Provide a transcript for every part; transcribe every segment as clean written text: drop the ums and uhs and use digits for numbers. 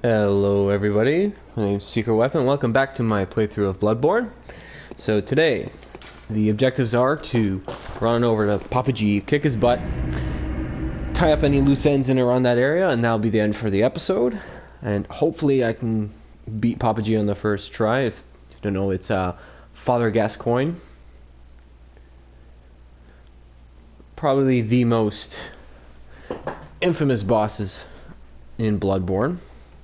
Hello everybody, my name's Secret Weapon. Welcome back to my playthrough of Bloodborne. So today, the objectives are to run over to Papa G, kick his butt, tie up any loose ends in and around that area, and that'll be the end for the episode. And hopefully I can beat Papa G on the first try. If you don't know, it's Father Gascoigne. Probably the most infamous bosses in Bloodborne.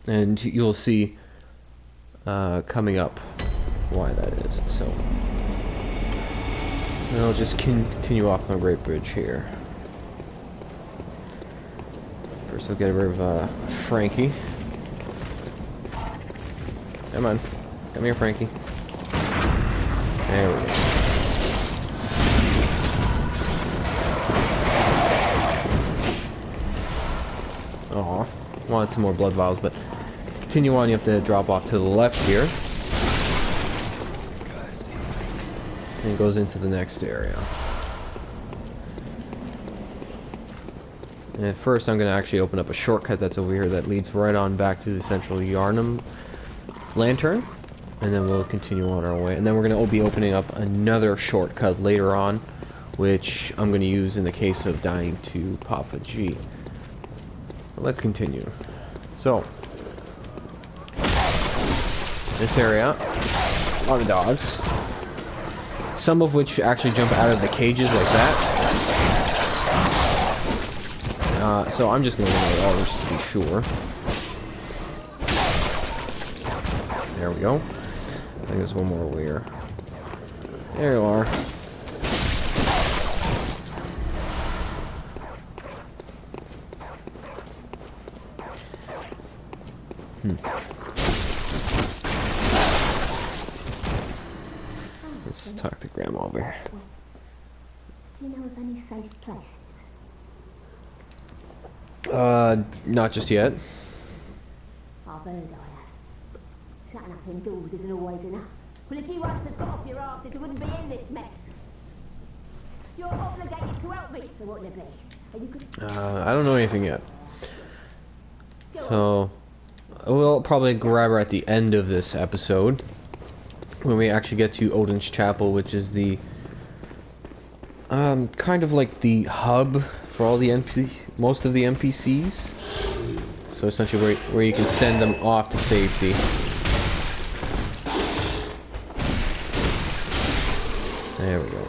And you'll see coming up why that is. So I'll just continue off the Great Bridge here. First I'll get rid of Frankie. Come on. Come here, Frankie. There we go. Aw, wanted some more blood vials, but to continue on you have to drop off to the left here. And it goes into the next area. And first I'm going to actually open up a shortcut that's over here that leads right on back to the central Yharnam lantern. And then we'll continue on our way. And then we're going to be opening up another shortcut later on, which I'm going to use in the case of dying to Papa G. Let's continue. So, this area, a lot of dogs. Some of which actually jump out of the cages like that. So I'm just going to eliminate all this to be sure. There we go. I think there's one more over here. There you are. Let's talk to Grandma over here. Do you know of any safe places? Not just yet. I've heard I have. Shutting up indoors isn't always enough. Well, if you once had got off your arse, you wouldn't be in this mess. You're obligated to help me, so what would it be? And you could... I don't know anything yet. So, we'll probably grab her at the end of this episode. When we actually get to Odin's Chapel, which is the... kind of like the hub for all the most of the NPCs. So essentially where you can send them off to safety. There we go.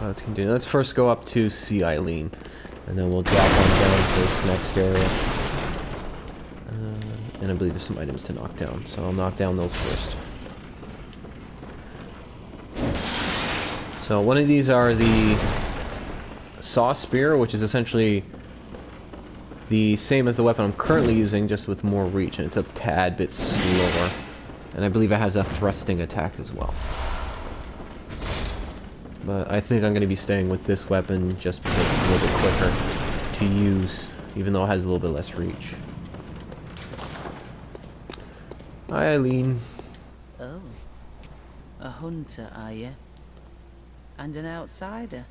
Let's continue. Let's first go up to see Eileen, and then we'll drop on down to this next area. And I believe there's some items to knock down, so I'll knock down those first. So one of these are the Saw Spear, which is essentially the same as the weapon I'm currently using, just with more reach, and it's a tad bit slower. And I believe it has a thrusting attack as well. But I think I'm going to be staying with this weapon just because it's a little bit quicker to use, even though it has a little bit less reach. Hi, Eileen. Oh, a hunter, are you? And an outsider?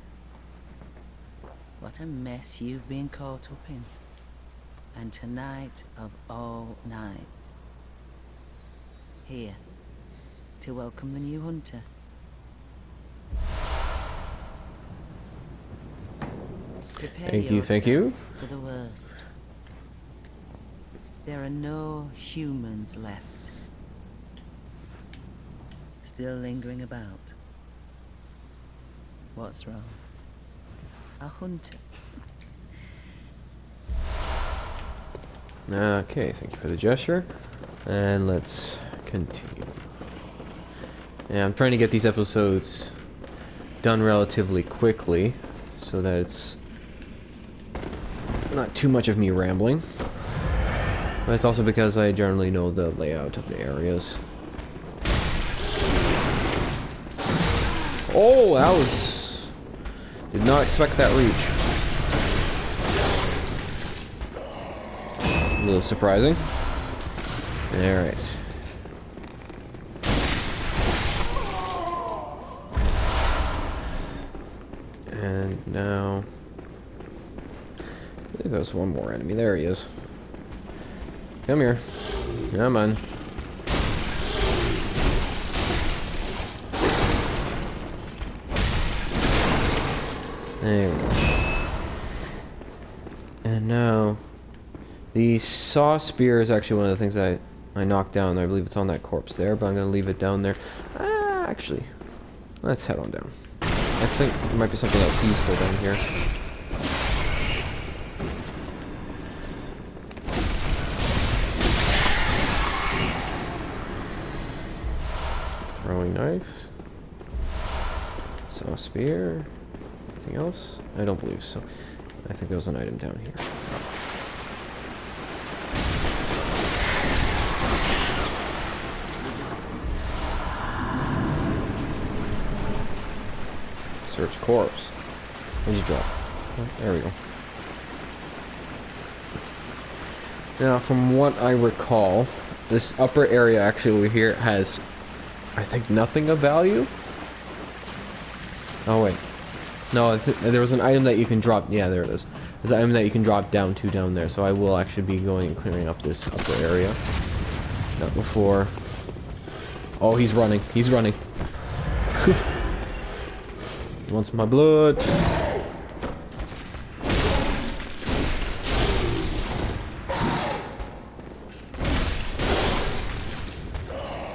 What a mess you've been caught up in. And tonight of all nights. Here, to welcome the new hunter. Prepare Thank you. for the worst. There are no humans left. Still lingering about. What's wrong? A hunter. Okay, thank you for the gesture. And let's continue. Yeah, I'm trying to get these episodes done relatively quickly, so that it's not too much of me rambling. But it's also because I generally know the layout of the areas. Oh, that was... Did not expect that reach. A little surprising. Alright. And now... think there's one more enemy. There he is. Come here. Come on. There we go. And now, the saw spear is actually one of the things I knocked down there. I believe it's on that corpse there, but I'm going to leave it down there. Actually, let's head on down. I think there might be something else useful down here. Throwing knife. Saw spear. Anything else? I don't believe so. I think there was an item down here. Search corpse. Where'd you drop? Oh, there we go. Now, from what I recall, this upper area actually over here has, I think, nothing of value. Oh wait. No, there was an item that you can drop. Yeah, there it is. There's an item that you can drop down to down there. So I will actually be going and clearing up this upper area. Not before. Oh, he's running. He's running. He wants my blood.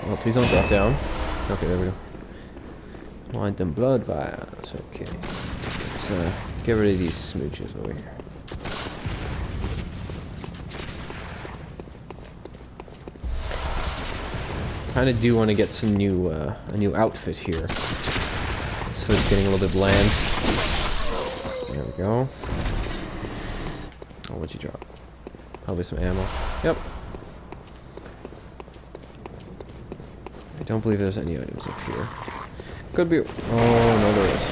Oh, please don't drop down. Okay, there we go. Want them blood vials. Okay. Let's get rid of these smooches over here. Kind of do want to get some new a new outfit here. So it's getting a little bit bland. There we go. Oh, what'd you drop? Probably some ammo. Yep. I don't believe there's any items up here. Could be. Oh, no, there is.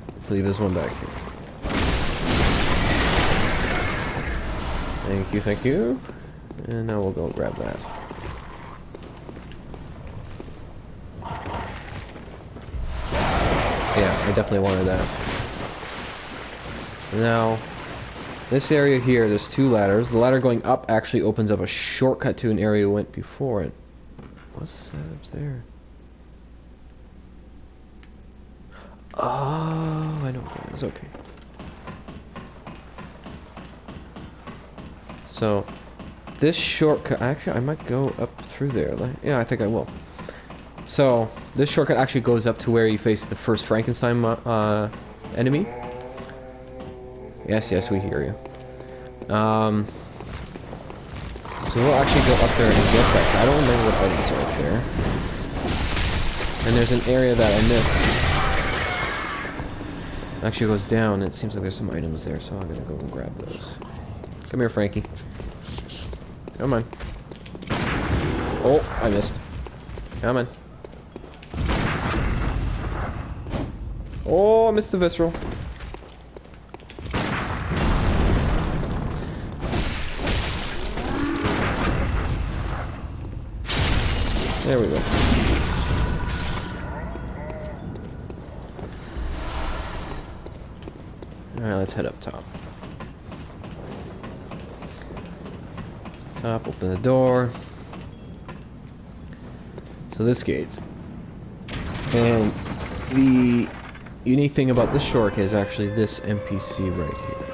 I believe there's one back here. Thank you, thank you. And now we'll go grab that. Yeah, I definitely wanted that. Now, this area here, there's two ladders. The ladder going up actually opens up a shortcut to an area we went before it. What's that up there? Oh, I know what that is. Okay. So, this shortcut... Actually, I might go up through there. Yeah, I think I will. So, this shortcut actually goes up to where you face the first Frankenstein enemy. Yes, yes, we hear you. So we'll actually go up there and get that. I don't remember what items are up there. And there's an area that I missed. It actually goes down. It seems like there's some items there, so I'm gonna go and grab those. Come here, Frankie. Come on. Oh, I missed. Come on. Oh, I missed the visceral. There we go. Alright, let's head up top. Top, open the door. So this gate. And the unique thing about this shortcut is actually this NPC right here.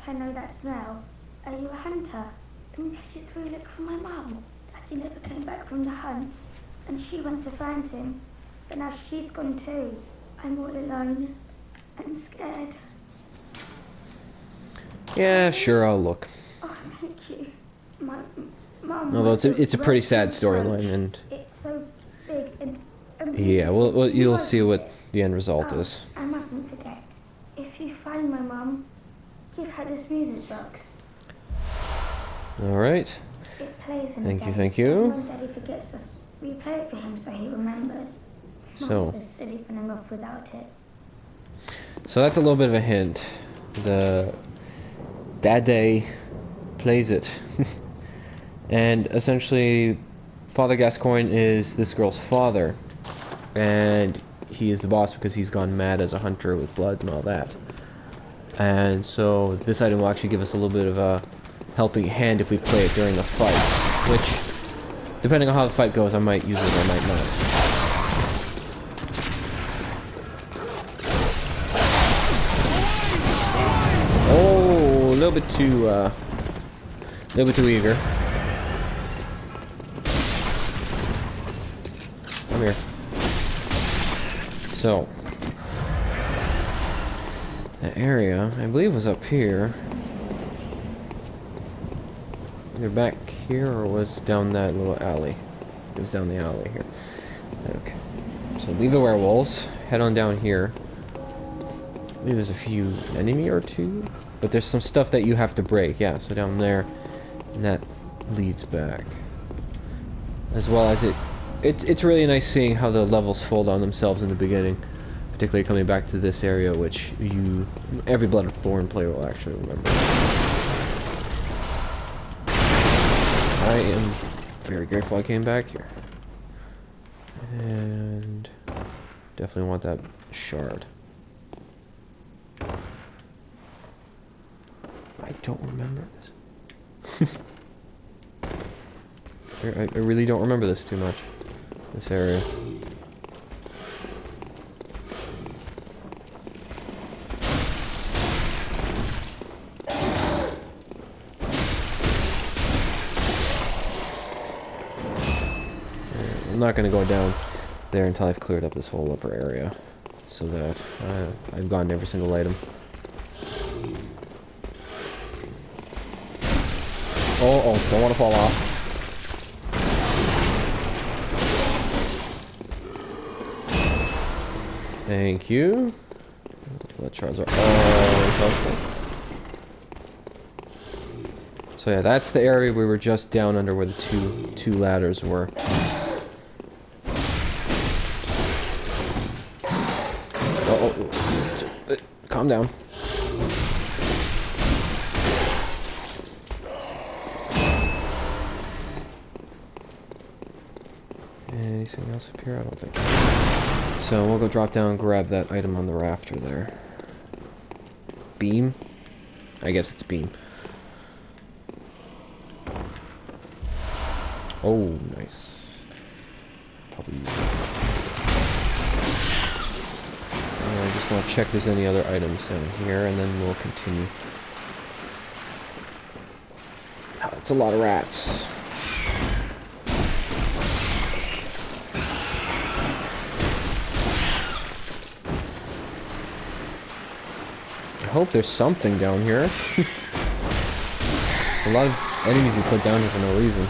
I know that smell. Are you a hunter? Can you just really look for my mum? Daddy never came back from the hunt, and she went to find him, but now she's gone too. I'm all alone and scared. Yeah, sure, I'll look. Oh, thank you. My mum. Although it's a pretty sad storyline, and it's so big and yeah, well, you'll see what the end result is. I mustn't forget. If you find my mum, give her this music box. All right. It plays when Thank you, Daddy thank you. When Daddy forgets us, we play it for him so he remembers. So- Mum's so silly running off without it. So that's a little bit of a hint. The Dad Day plays it. And essentially, Father Gascoigne is this girl's father, and he is the boss because he's gone mad as a hunter with blood and all that. And so this item will actually give us a little bit of a helping hand if we play it during the fight, which, depending on how the fight goes, I might use it or I might not. Oh, a little bit too eager. Come here. So, the area, I believe, was up here. Either back here or was down that little alley. It was down the alley here. Okay. So leave the werewolves. Head on down here. I believe there's a few enemy or two. But there's some stuff that you have to break. Yeah, so down there. And that leads back. As well as it's really nice seeing how the levels fold on themselves in the beginning, particularly coming back to this area, which every Bloodborne player will actually remember. I am very grateful I came back here, and definitely want that shard. I don't remember this. I really don't remember this too much. This area. I'm not going to go down there until I've cleared up this whole upper area, so that I've gotten every single item. Oh, don't want to fall off. Thank you. Blood shards are always helpful. So yeah, that's the area we were just down under where the two ladders were. Calm down. Anything else up here? I don't think so. So we'll go drop down and grab that item on the rafter there. Beam? I guess it's beam. Oh, nice. Probably use that. I just want to check if there's any other items down here, and then we'll continue. Oh, it's a lot of rats. I hope there's something down here. A lot of enemies you put down here for no reason.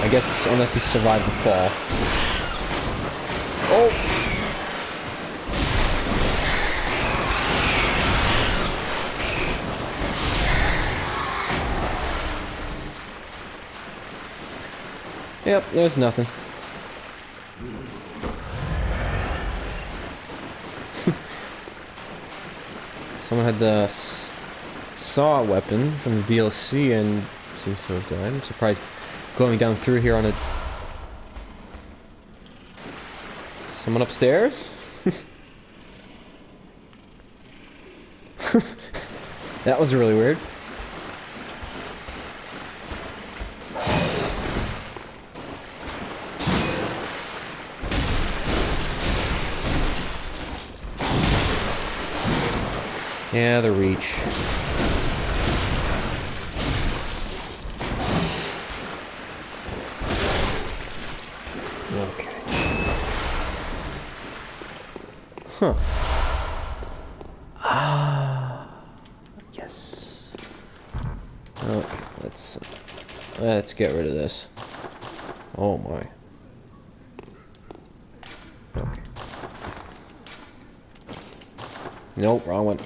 I guess unless you survive the fall. Oh! Yep, there's nothing. Someone had the saw weapon from the DLC and seems to have died. I'm surprised going down through here on a... Someone upstairs? That was really weird. Yeah, the reach. Okay. Huh. Ah. Yes. Okay, let's get rid of this. Oh my. Okay. Nope, wrong one.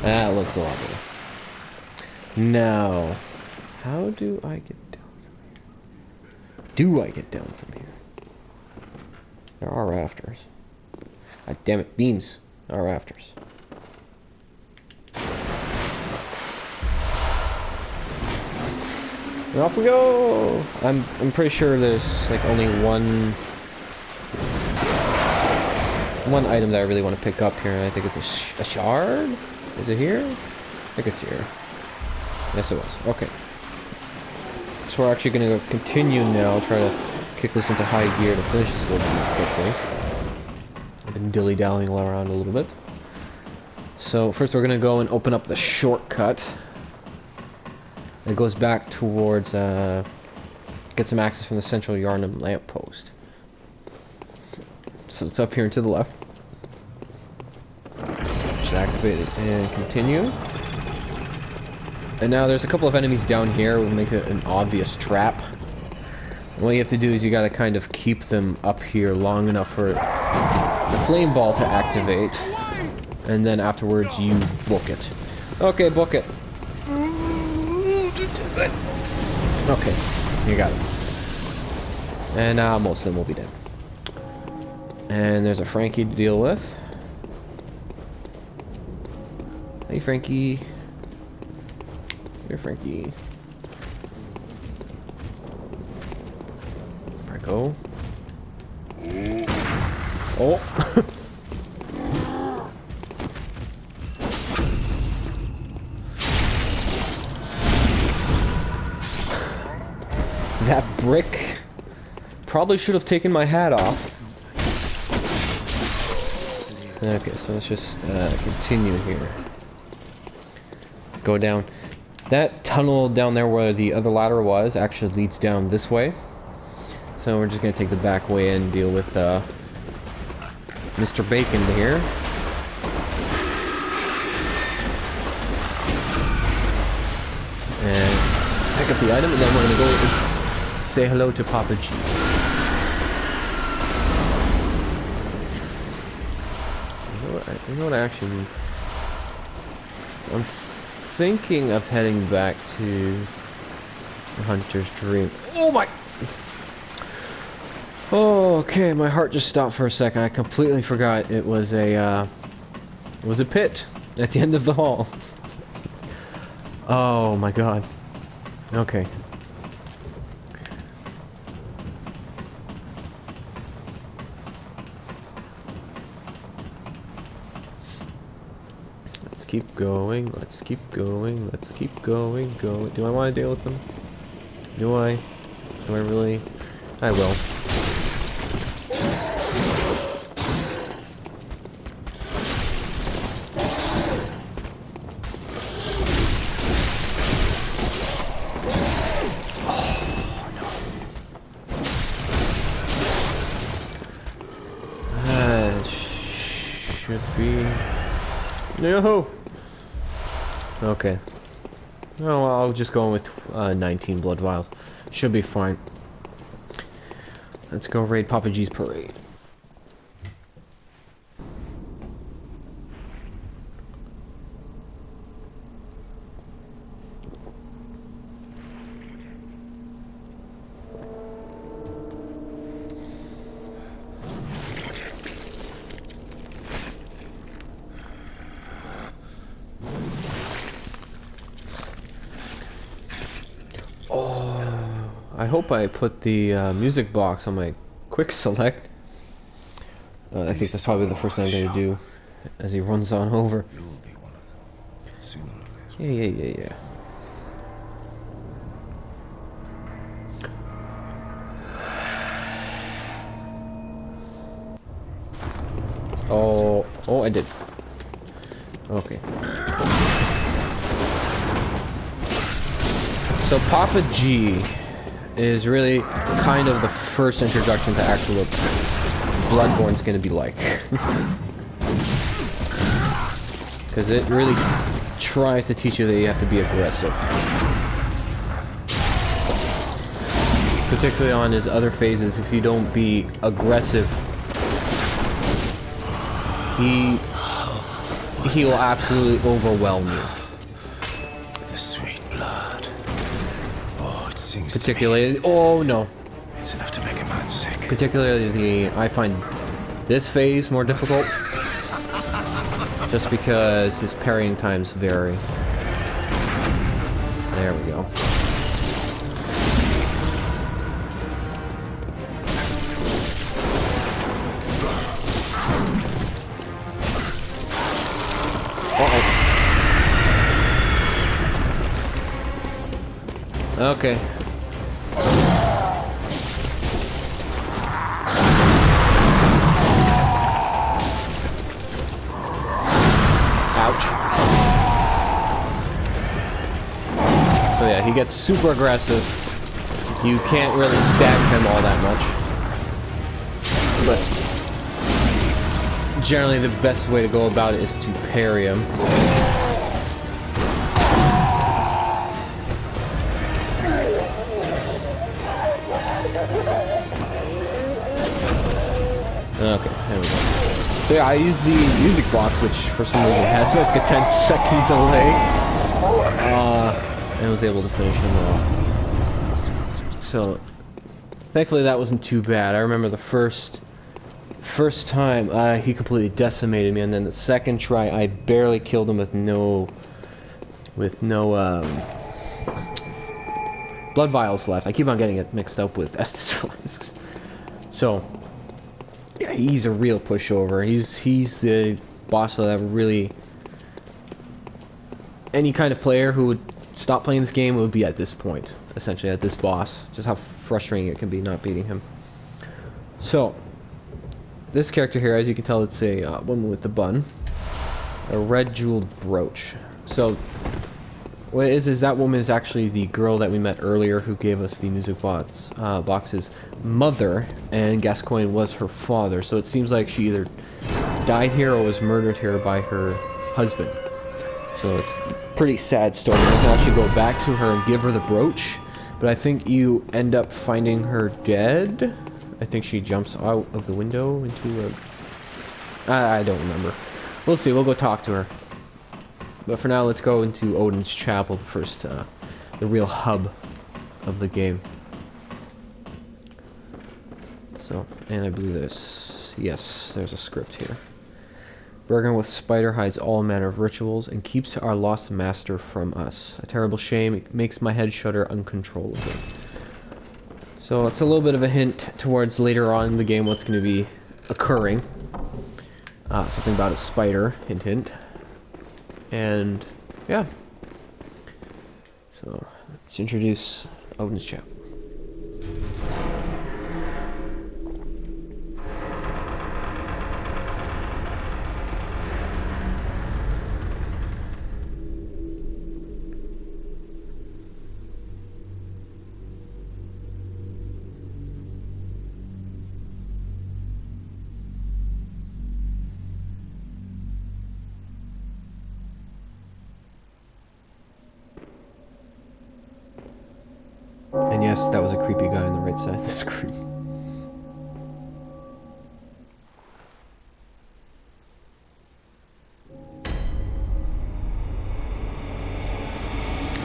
That looks a lot better. Now, how do I get down from here? Do I get down from here? There are rafters. God damn it, beams. our rafters. And off we go! I'm pretty sure there's like only one item that I really want to pick up here, and I think it's a shard? Is it here? I think it's here. Yes, it was. Okay. So we're actually going to continue now, try to kick this into high gear to finish this a little bit quickly. I've been dilly-dallying around a little bit. So first we're going to go and open up the shortcut. It goes back towards, get some access from the central Yharnam lamppost. So it's up here and to the left. Just activate it and continue. And now there's a couple of enemies down here. We'll make it an obvious trap. And what you have to do is you gotta kind of keep them up here long enough for the flame ball to activate. And then afterwards you book it. Okay, book it. Okay, you got it. And now most of them will be dead. And there's a Frankie to deal with. Hey, Frankie. Here, Frankie. There I go. Oh. That brick probably should have taken my hat off. Okay, so let's just continue here. Go down. That tunnel down there where the other ladder was actually leads down this way. So we're just going to take the back way and deal with Mr. Bacon here. And pick up the item, and then we're going to go and say hello to Papa G. You know what I actually mean? I'm thinking of heading back to the Hunter's Dream. Oh my! Oh, okay, my heart just stopped for a second. I completely forgot it was a pit at the end of the hall. Oh my god. Okay. Keep going, let's keep going, let's keep going. Do I want to deal with them? Do I really? I will. Oh, no. Should be... No! Okay. Oh, well, I'll just go in with 19 blood vials. Should be fine. Let's go raid Papa G's parade. I hope I put the music box on my quick select. I think that's probably the first thing I'm going to do as he runs on over. You'll be one of them, sooner or later. Yeah. Oh, I did. Okay. So Papa G is really kind of the first introduction to actually what Bloodborne's gonna be like. Because it really tries to teach you that you have to be aggressive. Particularly on his other phases, if you don't be aggressive, he will absolutely overwhelm you. The sweet blood. Oh, it sings Particularly, oh no. It's enough to make a man sick. Particularly I find this phase more difficult. just because his parrying times vary. There we go. Okay. Ouch. So yeah, he gets super aggressive. You can't really stab him all that much. But generally the best way to go about it is to parry him. Okay, there we go. So yeah, I use the music box, which for some reason has like a 10-second delay. And was able to finish him off. So, thankfully that wasn't too bad. I remember the first time he completely decimated me, and then the second try I barely killed him with no blood vials left. I keep on getting it mixed up with Estus flasks. So. Yeah, he's a real pushover. He's the boss that really... Any kind of player who would stop playing this game would be at this point. Essentially, at this boss. Just how frustrating it can be not beating him. So, this character here, as you can tell, it's a woman with the bun. A red jeweled brooch. So, what it is that woman is actually the girl that we met earlier who gave us the music box's mother, and Gascoigne was her father. So it seems like she either died here or was murdered here by her husband. So it's a pretty sad story. You can actually go back to her and give her the brooch, but I think you end up finding her dead. I think she jumps out of the window into a... I don't remember. We'll see. We'll go talk to her. But for now, let's go into Odin's Chapel, the first, the real hub of the game. So, and I believe there's a script here. Bergen with Spider hides all manner of rituals and keeps our lost master from us. A terrible shame, it makes my head shudder uncontrollably. So it's a little bit of a hint towards later on in the game what's going to be occurring. Something about a spider, hint hint. And, yeah. So, let's introduce Odin's Chapel. And yes, that was a creepy guy on the right side of the screen.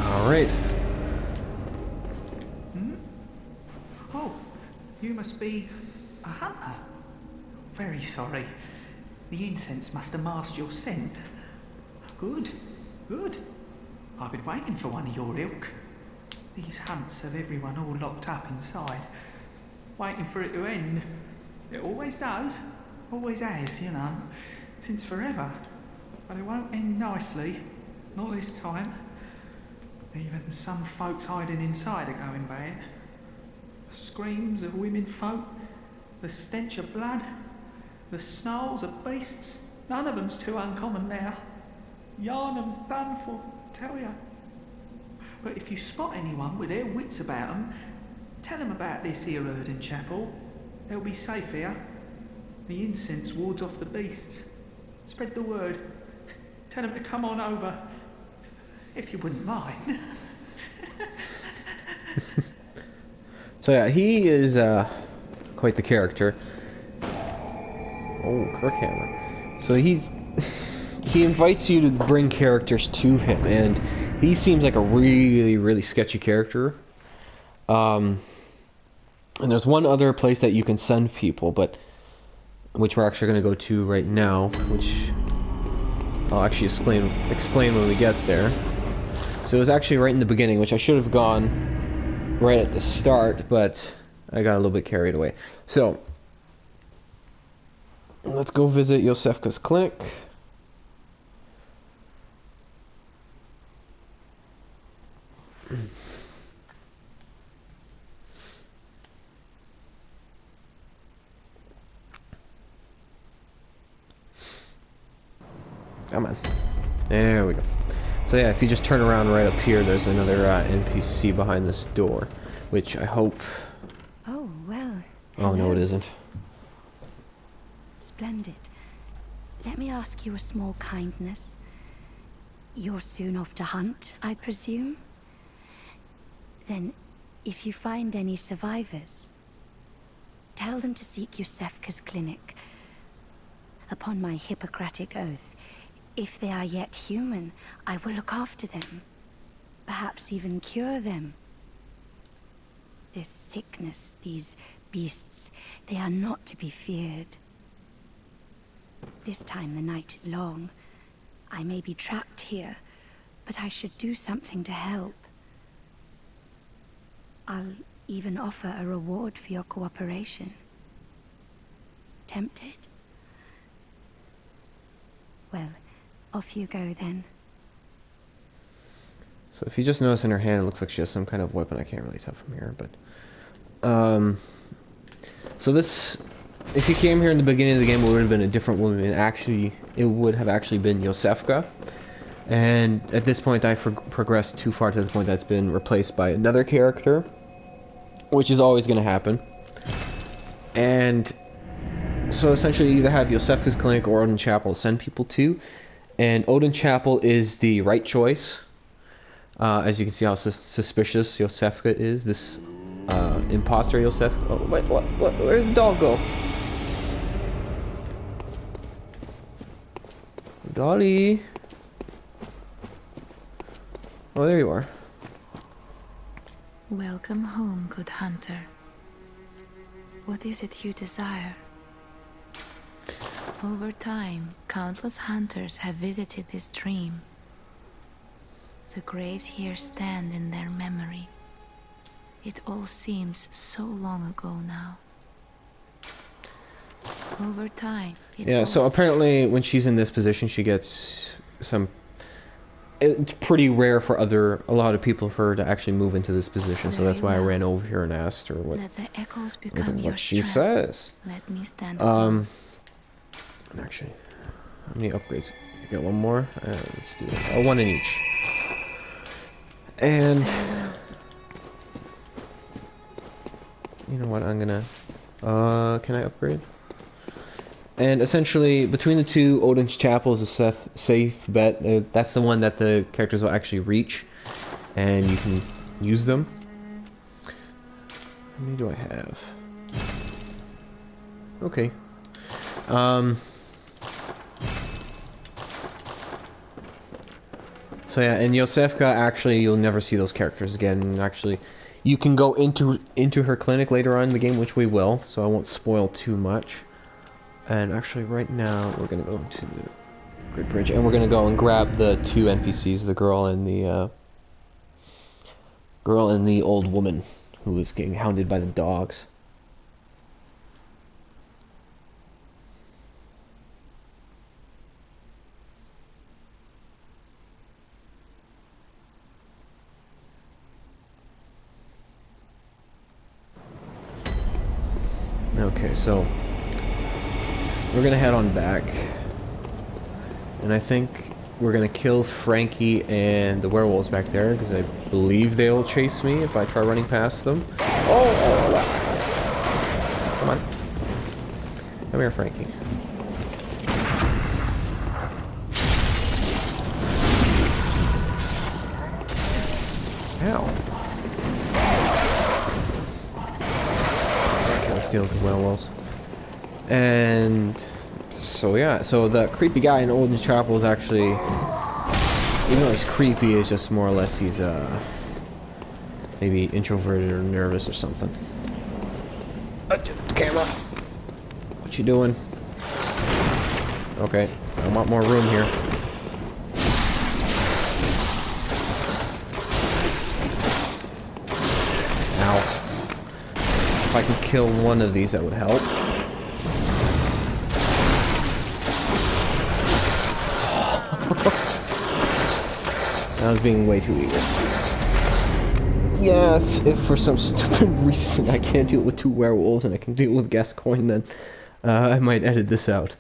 Alright. Oh, you must be a hunter. Very sorry. The incense must have masked your scent. Good, good. I've been waiting for one of your ilk. These hunts have everyone all locked up inside, waiting for it to end. It always does, always has, you know, since forever. But it won't end nicely, not this time. Even some folks hiding inside are going bad. The screams of women folk, the stench of blood, the snarls of beasts, none of them's too uncommon now. Yharnam's done for, I tell ya. But if you spot anyone with their wits about them, tell them about this here Odin's Chapel. They'll be safe here. The incense wards off the beasts. Spread the word. Tell them to come on over, if you wouldn't mind. So yeah, he is quite the character. Oh, Kirkhammer. So he invites you to bring characters to him, and he seems like a really, really sketchy character. And there's one other place that you can send people, but which we're actually going to go to right now, which I'll actually explain when we get there. So it was actually right in the beginning, which I should have gone right at the start, but I got a little bit carried away. So let's go visit Yosefka's clinic. Come on. There we go. So yeah, if you just turn around right up here, there's another NPC behind this door, which I hope... Oh, well. Oh, no, it isn't. Splendid. Let me ask you a small kindness. You're soon off to hunt, I presume? Then, if you find any survivors, tell them to seek Yosefka's clinic. Upon my Hippocratic oath, if they are yet human, I will look after them. Perhaps even cure them. This sickness, these beasts, they are not to be feared. This time the night is long. I may be trapped here, but I should do something to help. I'll even offer a reward for your cooperation. Tempted? Well, off you go then. So if you just notice in her hand, it looks like she has some kind of weapon. I can't really tell from here, but... So this... If you came here in the beginning of the game, it would have been a different woman. Actually, it would have actually been Yosefka. And at this point, I progressed too far to the point that's been replaced by another character, which is always going to happen. And so essentially, you either have Yosefka's clinic or Odin Chapel to send people to. And Odin Chapel is the right choice. As you can see how suspicious Yosefka is. This imposter Yosefka. Oh, wait, what? Where'd the dog go? Dolly. Oh, there you are. Welcome home, good hunter. What is it you desire? Over time, countless hunters have visited this stream. The graves here stand in their memory. It all seems so long ago now. Over time, yeah, so apparently when she's in this position, she gets some... It's pretty rare for a lot of people for her to actually move into this position, so that's why I ran over here and asked her what, let the echoes become your she strength. says. Let me stand Actually, how many upgrades? You got one more? Let's do it. One in each. And... You know what, I'm gonna... can I upgrade? And essentially, between the two, Odin's Chapel is a safe bet. That's the one that the characters will actually reach, and you can use them. How many do I have? Okay. So yeah, in Yosefka, actually, you'll never see those characters again. Actually, you can go into her clinic later on in the game, which we will, so I won't spoil too much. And actually, right now, we're gonna go to the Great Bridge, and we're gonna go and grab the two NPCs, the girl and the old woman who is getting hounded by the dogs. Okay, so we're gonna head on back, and I think we're gonna kill Frankie and the werewolves back there, because I believe they will chase me if I try running past them. Oh! Come on. Come here, Frankie. Ow. Okay, let's deal with the werewolves. And so yeah, so the creepy guy in Odin's Chapel is actually, even though he's creepy, it's just more or less he's maybe introverted or nervous or something. Camera, what you doing? Okay, I want more room here. kill one of these, that would help. I was being way too eager. Yeah, if for some stupid reason I can't deal with 2 werewolves and I can deal with Gascoigne, then I might edit this out.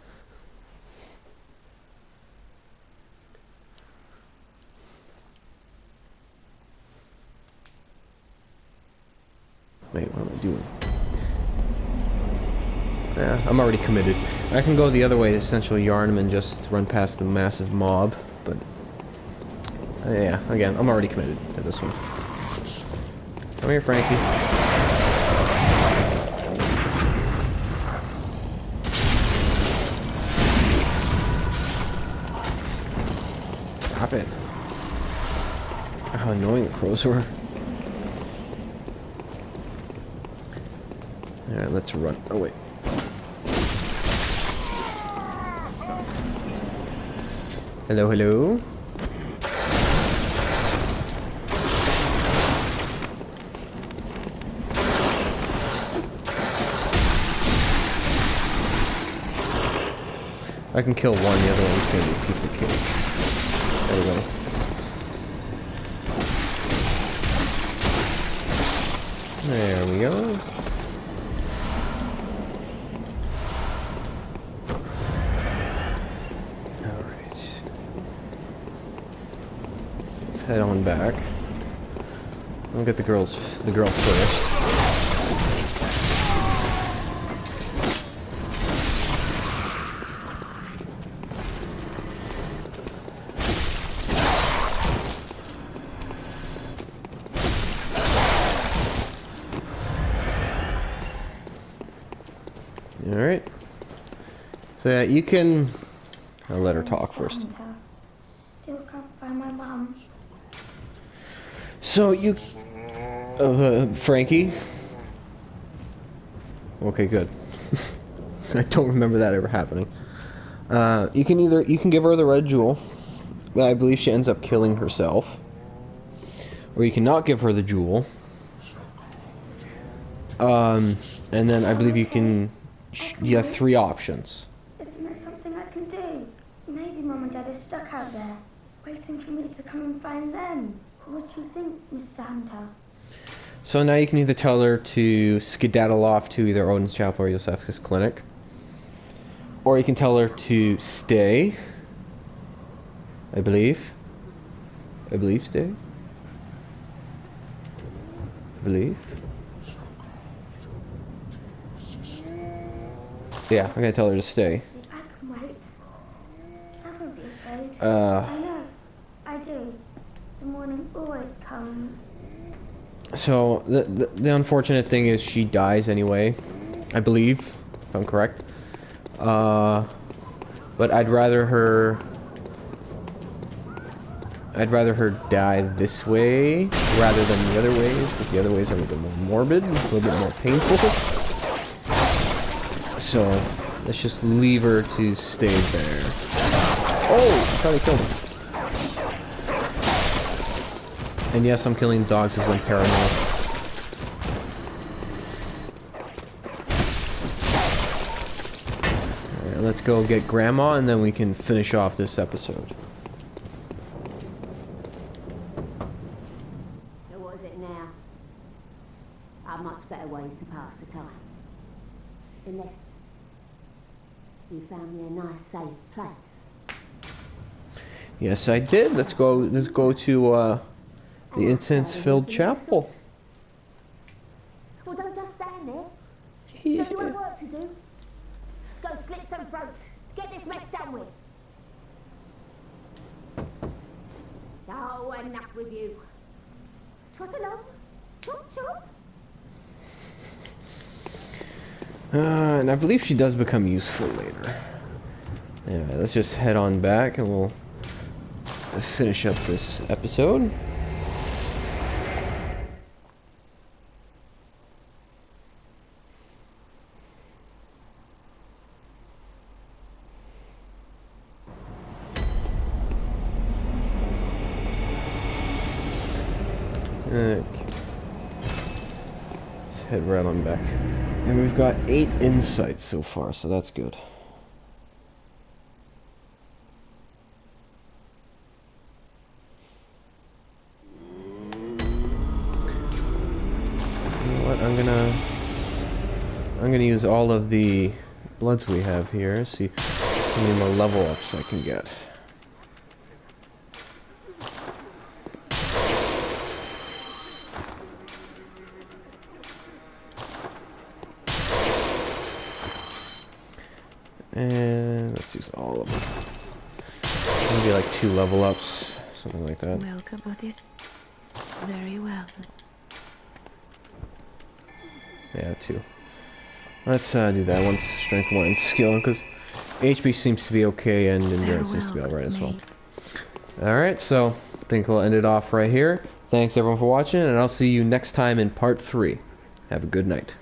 Wait, what am I doing? Yeah, I'm already committed. I can go the other way to Central Yharnam and just run past the massive mob, but yeah, again, I'm already committed to this one. Come here, Frankie. Stop it. How annoying the crows were. Alright, let's run. Oh, wait. Hello, hello. I can kill one, the other one's gonna be a piece of cake. There we go. There we go. Alright. Let's head on back. I'll get the girl first. Alright. So yeah, you can... I'll let her talk first. Still can't find my mum. So you... Frankie? Okay, good. I don't remember that ever happening. You can give her the red jewel, but I believe she ends up killing herself. Or you cannot give her the jewel. And then I believe you can... You have 3 options. Isn't there something I can do? Maybe Mum and Dad are stuck out there, waiting for me to come and find them. What do you think, Mr. Hunter? So now you can either tell her to skedaddle off to either Odin's Chapel or Yosefka's clinic. Or you can tell her to stay. I believe stay. I believe. Yeah, I'm gonna tell her to stay. I can wait. I won't be afraid. I know. I do. The morning always comes. So the unfortunate thing is she dies anyway, I believe, if I'm correct. But I'd rather her die this way rather than the other ways, because the other ways are a little bit more morbid, a little bit more painful. So let's just leave her to stay there. Oh, I thought I killed him. And yes, I'm killing dogs as I'm paranoid. Alright, let's go get Grandma and then we can finish off this episode. So what is it now? Are much better ways to pass the time. Unless you found me a nice safe place. Yes, I did. Let's go to the incense-filled chapel. Well, don't just stand there. Yeah. Don't you have work to do? Go slit some throats. Get this mess done with. Oh, enough with you. Trot along. Chop, chop. And I believe she does become useful later. Anyway, let's just head on back and we'll finish up this episode. Okay. Let's head right on back. And we've got 8 insights so far, so that's good. You know what? I'm gonna use all of the bloods we have here. See how many more level ups I can get. And let's use all of them. Maybe like 2 level ups, something like that. Welcome, what is very well. Yeah, 2. Let's do that. One's strength, one's skill, because HP seems to be okay and endurance seems to be alright as well. Alright, so I think we'll end it off right here. Thanks everyone for watching, and I'll see you next time in part 3. Have a good night.